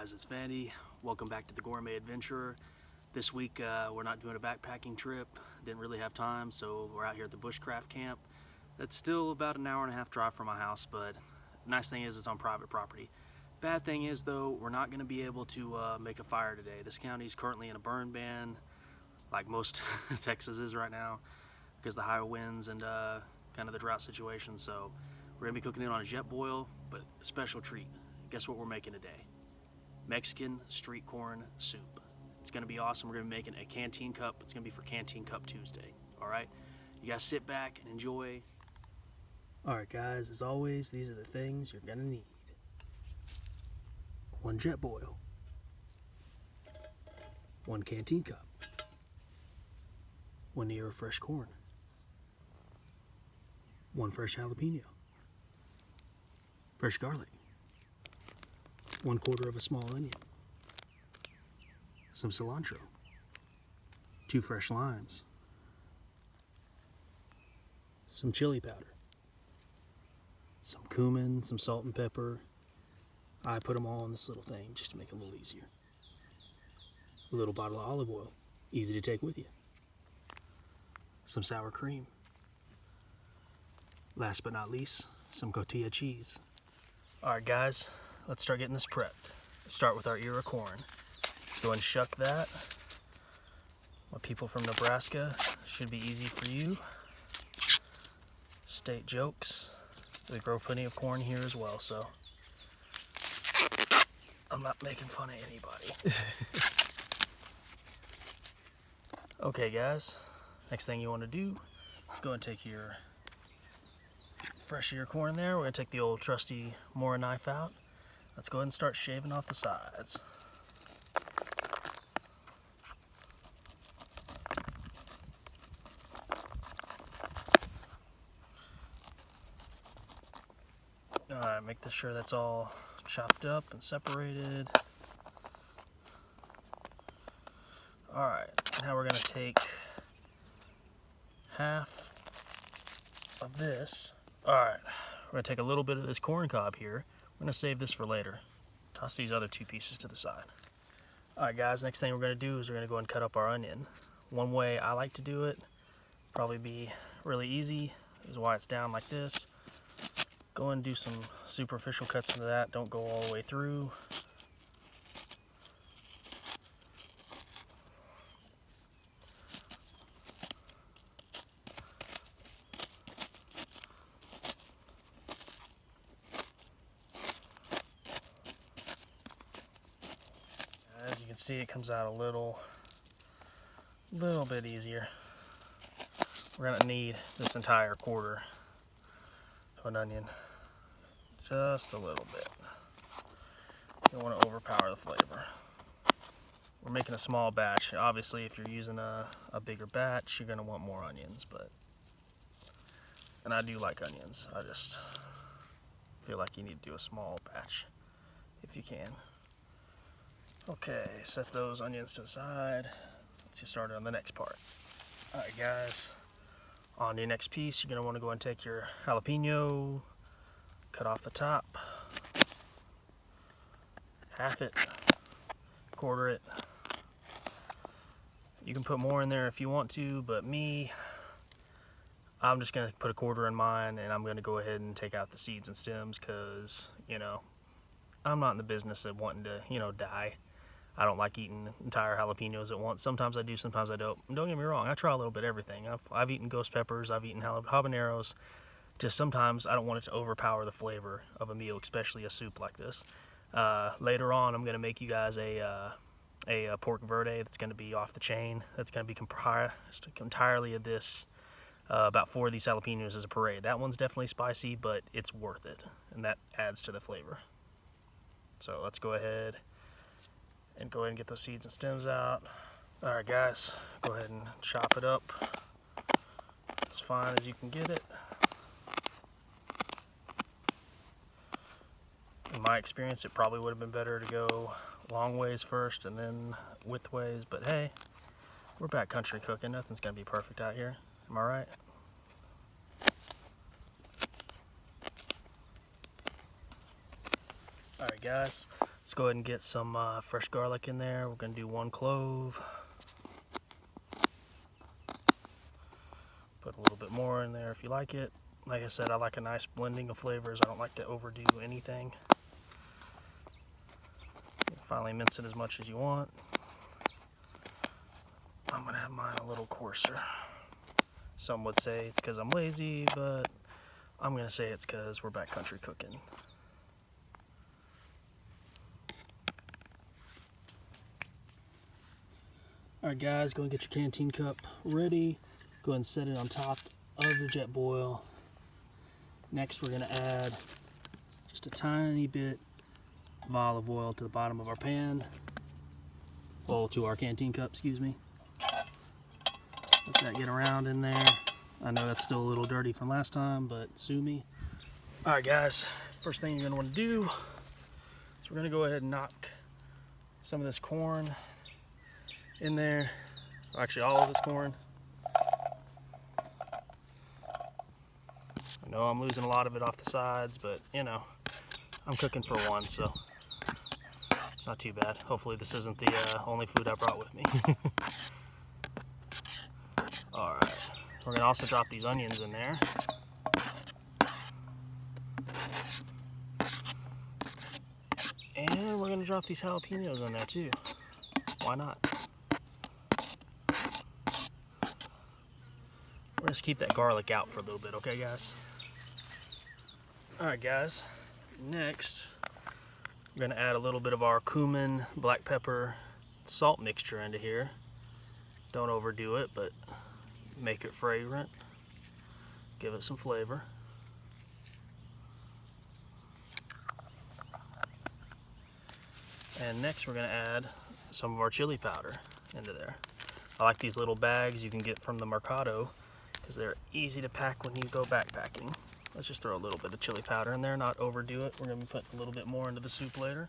guys, it's Vandy. Welcome back to the Gourmet Adventurer. This week we're not doing a backpacking trip. Didn't really have time, so we're out here at the bushcraft camp. That's still about an hour and a half drive from my house, but the nice thing is it's on private property. Bad thing is though, we're not going to be able to make a fire today. This county is currently in a burn ban, like most Texas is right now, because of the high winds and kind of the drought situation. So we're going to be cooking it on a Jetboil, but a special treat. Guess what we're making today? Mexican street corn soup. It's going to be awesome. We're going to be making a Canteen Cup. It's going to be for Canteen Cup Tuesday. All right? You guys sit back and enjoy. All right, guys, as always, these are the things you're going to need. 1 Jetboil. 1 Canteen Cup. 1 ear of fresh corn. 1 fresh jalapeno. Fresh garlic. 1/4 of a small onion, some cilantro, 2 fresh limes, some chili powder, some cumin, some salt and pepper. I put them all in this little thing just to make it a little easier. A little bottle of olive oil, easy to take with you. Some sour cream. Last but not least, some Cotija cheese. Alright guys, let's start getting this prepped. Let's start with our ear of corn. Let's go and shuck that. My people from Nebraska, should be easy for you. State jokes. We grow plenty of corn here as well, so I'm not making fun of anybody. Okay guys, next thing you want to do is go and take your fresh ear corn there. We're going to take the old trusty Mora knife out. Let's go ahead and start shaving off the sides. Alright, make sure that's all chopped up and separated. Alright, now we're going to take half of this. Alright, we're going to take a little bit of this corn cob here. I'm going to save this for later. Toss these other 2 pieces to the side. Alright guys, next thing we're going to do is we're going to go and cut up our onion. One way I like to do it, probably be really easy, is why it's down like this. Go and do some superficial cuts into that. Don't go all the way through. As you can see, it comes out a little bit easier. We're going to need this entire 1/4 of an onion. Just a little bit. You don't want to overpower the flavor. We're making a small batch. Obviously, if you're using a bigger batch, you're going to want more onions, and I do like onions. I just feel like you need to do a small batch if you can. Okay, set those onions to the side. Let's get started on the next part. Alright guys, on to your next piece, you're going to want to go and take your jalapeno, cut off the top, half it, 1/4 it. You can put more in there if you want to, but I'm just going to put a 1/4 in mine, and I'm going to go ahead and take out the seeds and stems because, I'm not in the business of wanting to, die. I don't like eating entire jalapenos at once. Sometimes I do, sometimes I don't. Don't get me wrong, I try a little bit of everything. I've eaten ghost peppers, I've eaten habaneros. Just sometimes I don't want it to overpower the flavor of a meal, especially a soup like this. Later on, I'm going to make you guys a pork verde that's going to be off the chain. That's going to be comprised entirely of this. About 4 of these jalapenos as a parade. That one's definitely spicy, but it's worth it, and that adds to the flavor. So let's go ahead and get those seeds and stems out. Alright guys, go ahead and chop it up as fine as you can get it. In my experience, it probably would have been better to go long ways first and then width ways, but hey, we're backcountry cooking. Nothing's going to be perfect out here. Am I right? Alright guys, Let's go ahead and get some fresh garlic in there. We're going to do 1 clove. Put a little bit more in there if you like it. Like I said, I like a nice blending of flavors. I don't like to overdo anything. Finally mince it as much as you want. I'm going to have mine a little coarser. Some would say it's because I'm lazy, but I'm going to say it's because we're backcountry cooking. Alright guys, go and get your Canteen Cup ready. Go ahead and set it on top of the Jetboil. Next we're going to add just a tiny bit of olive oil to the bottom of our pan. Well, to our Canteen Cup, excuse me. Let that get around in there. I know that's still a little dirty from last time, but sue me. Alright guys, first thing you're going to want to do is we're going to go ahead and knock some of this corn in there. Actually, all of this corn. I know I'm losing a lot of it off the sides, but you know, I'm cooking for one, so it's not too bad. Hopefully this isn't the only food I brought with me. Alright, we're going to also drop these onions in there. And we're going to drop these jalapenos in there too. Why not? We're going to keep that garlic out for a little bit, okay guys? Alright guys, next we're going to add a little bit of our cumin, black pepper, salt mixture into here. Don't overdo it, but make it fragrant. Give it some flavor. And next we're going to add some of our chili powder into there. I like these little bags you can get from the Mercado because they're easy to pack when you go backpacking. Let's just throw a little bit of chili powder in there, not overdo it. We're going to be putting a little bit more into the soup later.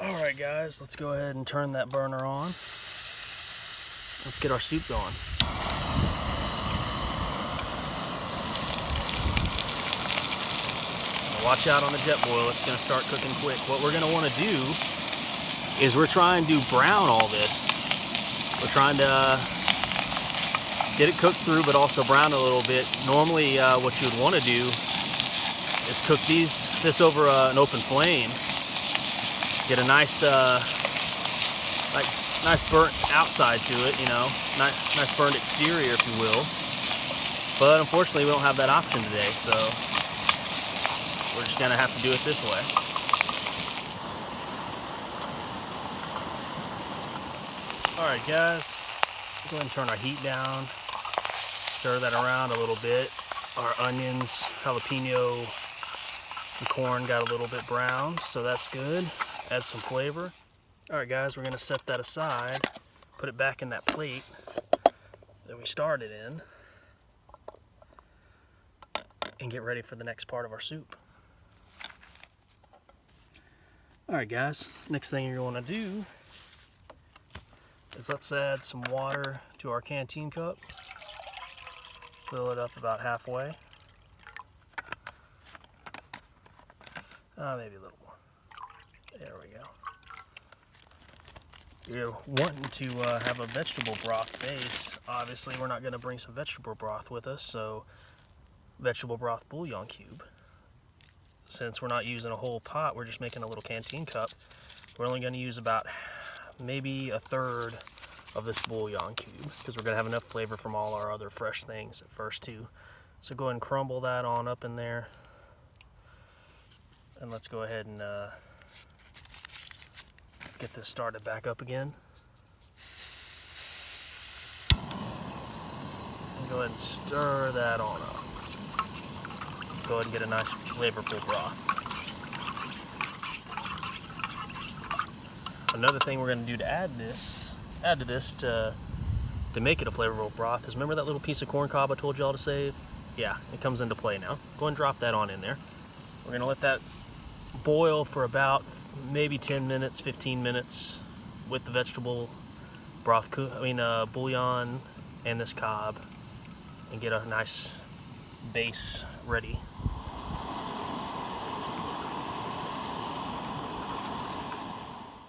Alright guys, let's go ahead and turn that burner on. Let's get our soup going. Watch out on the Jetboil, it's going to start cooking quick. What we're going to want to do is we're trying to brown all this. We're trying to get it cooked through, but also brown a little bit. Normally, what you would want to do is cook this over an open flame. Get a nice, nice burnt outside to it, you know, nice burnt exterior, if you will. But unfortunately, we don't have that option today, so we're just gonna have to do it this way. All right, guys, go ahead and turn our heat down. Stir that around a little bit. Our onions, jalapeno, and corn got a little bit brown, so that's good. Add some flavor. All right, guys, we're gonna set that aside, put it back in that plate that we started in, and get ready for the next part of our soup. All right, guys, next thing you're gonna do is let's add some water to our Canteen Cup. Fill it up about halfway. Maybe a little more. There we go. You're wanting to have a vegetable broth base. Obviously, we're not going to bring some vegetable broth with us, so vegetable broth bouillon cube. Since we're not using a whole pot, we're just making a little Canteen Cup. We're only going to use about maybe a third of this bouillon cube because we're going to have enough flavor from all our other fresh things at first too. So go ahead and crumble that on up in there. And let's go ahead and get this started back up again. And go ahead and stir that on up. Let's go ahead and get a nice flavorful broth. Another thing we're going to do to add to this to make it a flavorful broth is, remember that little piece of corn cob I told y'all to save? Yeah, it comes into play now. Go ahead and drop that on in there. We're going to let that boil for about maybe 10 minutes, 15 minutes with the vegetable broth, bouillon and this cob, and get a nice base ready.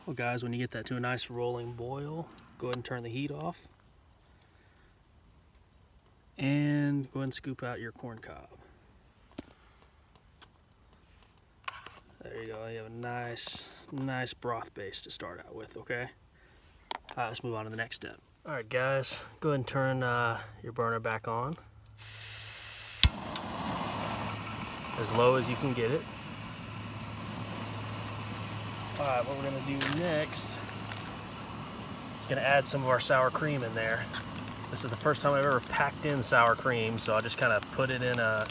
Well guys, when you get that to a nice rolling boil, go ahead and turn the heat off. And go ahead and scoop out your corn cob. There you go, you have a nice broth base to start out with, okay? All right, let's move on to the next step. All right guys, go ahead and turn your burner back on. As low as you can get it. All right, what we're gonna do next is gonna add some of our sour cream in there. This is the first time I've ever packed in sour cream, so I'll just kind of put it in a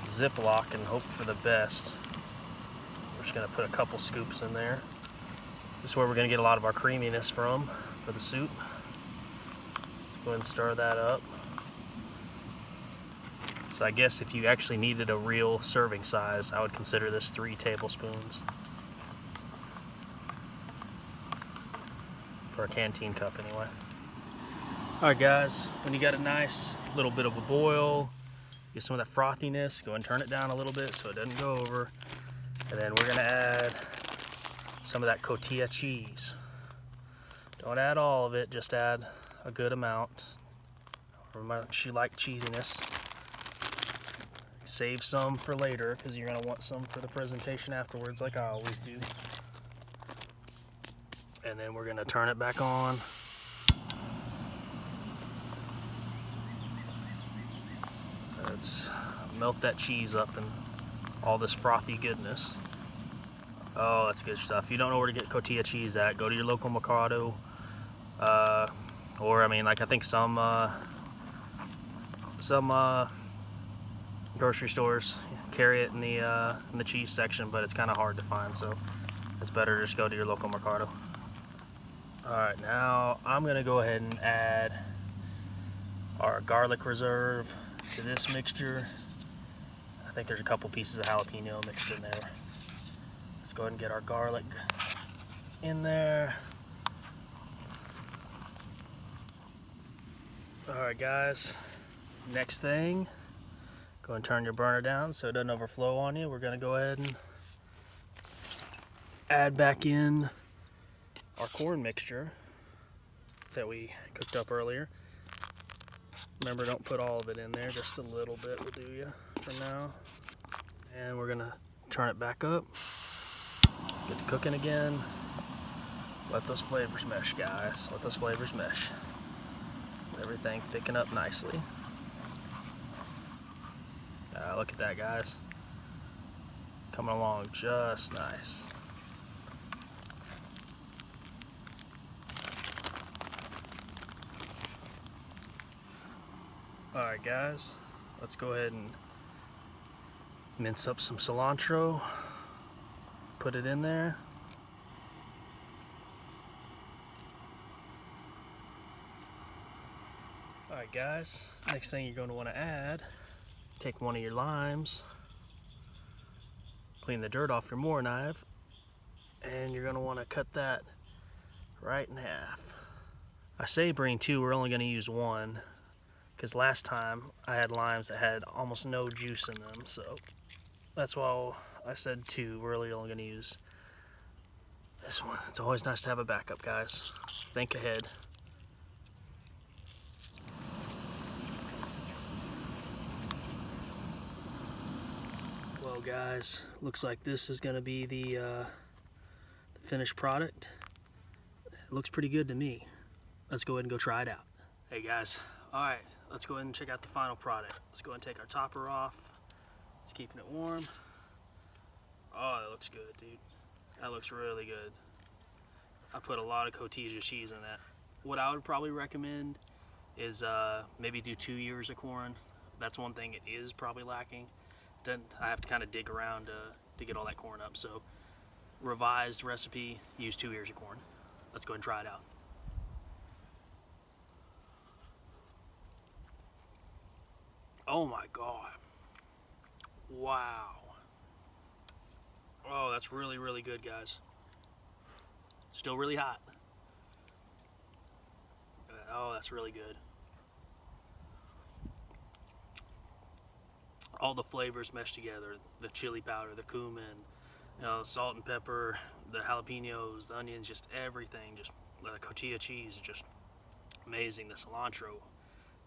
Ziploc and hope for the best. We're just gonna put a couple scoops in there. This is where we're gonna get a lot of our creaminess from for the soup. Let's go ahead and stir that up. So I guess if you actually needed a real serving size, I would consider this 3 tablespoons. For a canteen cup anyway. Alright guys, when you got a nice little bit of a boil, get some of that frothiness, go and turn it down a little bit so it doesn't go over. And then we're gonna add some of that Cotija cheese. Don't add all of it, just add a good amount. Or much you like cheesiness. Save some for later because you're gonna want some for the presentation afterwards like I always do. And then we're gonna turn it back on. Let's melt that cheese up and all this frothy goodness. Oh, that's good stuff. If you don't know where to get Cotija cheese at, go to your local mercado. Or I mean, like I think some grocery stores carry it in the cheese section, but it's kind of hard to find, so it's better to just go to your local mercado. Alright, now I'm going to go ahead and add our garlic reserve to this mixture. I think there's a couple pieces of jalapeno mixed in there. Let's go ahead and get our garlic in there. Alright guys, next thing, go and turn your burner down so it doesn't overflow on you. We're going to go ahead and add back in our corn mixture that we cooked up earlier. Remember, don't put all of it in there, just a little bit will do you for now. And we're gonna turn it back up, get to cooking again. Let those flavors mesh, guys, let those flavors mesh. Everything thicking up nicely. Look at that, guys. Coming along just nice. Alright guys, let's go ahead and mince up some cilantro, put it in there. Alright guys, next thing you're going to want to add, take one of your limes, clean the dirt off your more knife, and you're going to want to cut that right in half. I say bring 2, we're only going to use 1. Because last time I had limes that had almost no juice in them, so that's why I said 2. We're really only going to use this one. It's always nice to have a backup, guys. Think ahead. Well, guys, looks like this is going to be the finished product. It looks pretty good to me. Let's go ahead and go try it out. Hey, guys. All right. Let's go ahead and check out the final product. Let's go ahead and take our topper off. It's keeping it warm. Oh, that looks good, dude. That looks really good. I put a lot of Cotija cheese in that. What I would probably recommend is maybe do 2 ears of corn. That's one thing it is probably lacking. Then I have to kind of dig around to get all that corn up. So revised recipe, use 2 ears of corn. Let's go ahead and try it out. Oh my God. Wow. Oh, that's really, really good, guys. Still really hot. Oh, that's really good. All the flavors mesh together. The chili powder, the cumin, You know, salt and pepper, the jalapenos, the onions, just everything. Just the cotija cheese is just amazing. The cilantro,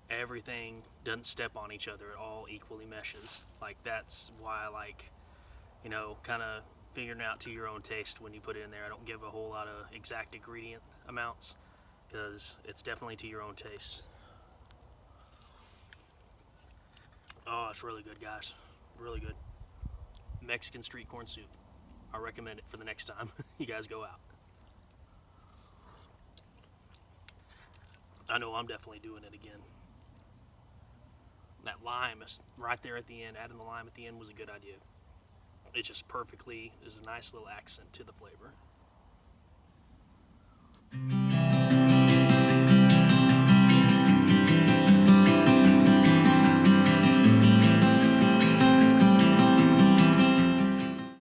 everything doesn't step on each other. It all equally meshes. Like, that's why I like, you know, kind of figuring out to your own taste when you put it in there. I don't give a whole lot of exact ingredient amounts because it's definitely to your own taste. Oh, it's really good, guys. Really good. Mexican street corn soup. I recommend it for the next time you guys go out. I know I'm definitely doing it again. That lime is right there at the end. Adding the lime at the end was a good idea. It just perfectly is a nice little accent to the flavor.